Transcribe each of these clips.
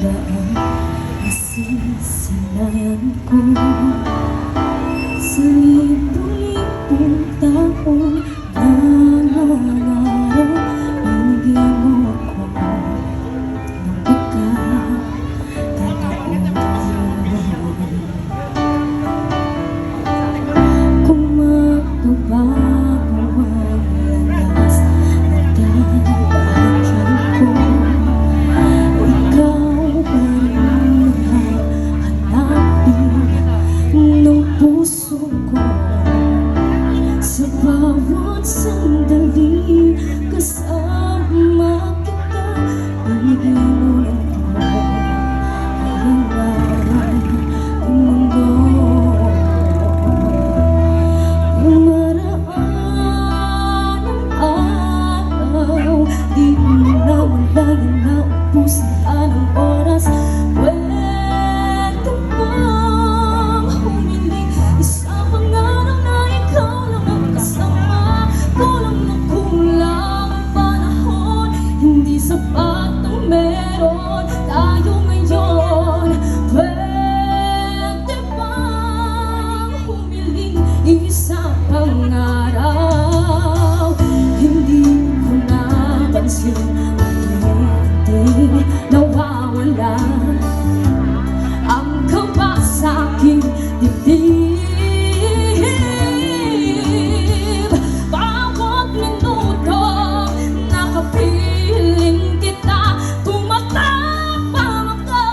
daan nasisilayan ko sa libo-libong taong nangangarap. Binigyan mo ako ng pagkakataon. Kung magbabago ang landas ng dadaanan ko, ikaw pa rin hahanapin ng puso ko. Sa bawat sandali kasama kita, binigyan mo ng kalayaan ang mundo. Umaraan ang araw, di mo nawala yung naubusan ka ng oras. Pwede bang humiling isa pang araw na ikaw lang ang kasama? Kulang na kulang ang panahon, hindi sapat ang meron tayo ngayon. Pwede bang humiling isa pang araw? Hindi ko napansin unti-unting nawawala ang kaba sa aking dibdib. Bawat minuto nakapiling kita, tumatapang ako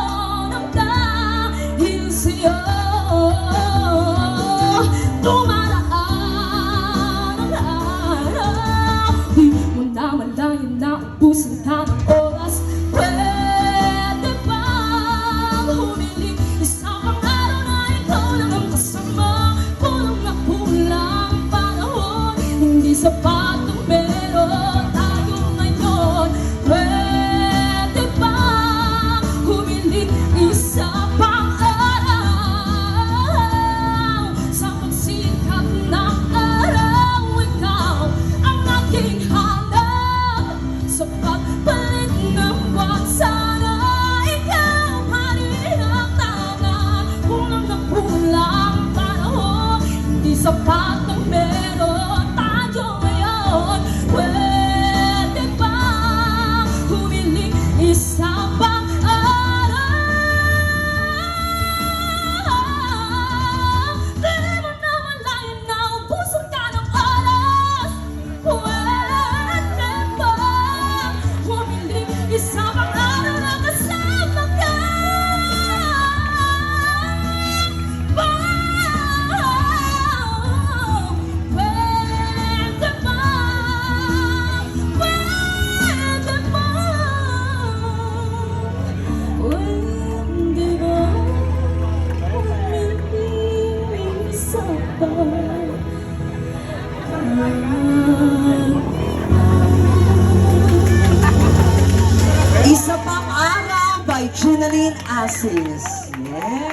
ng dahil sa'yo. Dumaraan ang araw, di mo namalayan na ubusan ka ng oras. Pwede bang humiling isa pang araw na ikaw lang ang kasama? Kulang na kulang ang panahon, hindi sapat ang meron tayo ngayon. Pwede bang humiling isa pang araw? Sa pagsikat ng araw, ikaw ang aking hanap. Sa pagpalit ng buwan, sana ikaw pa rin ang tama. Kulang na kulang ang panahon, hindi sapat ang meron tayo ngayon. Pwede bang humiling isa pang araw? Di mo namalayan na ubusan ka ng oras. Pwede bang humiling isa pang araw na kasama ka? Pwede bang humiling isa pang Isa Pang Araw by Jenaline Asis. Yeah.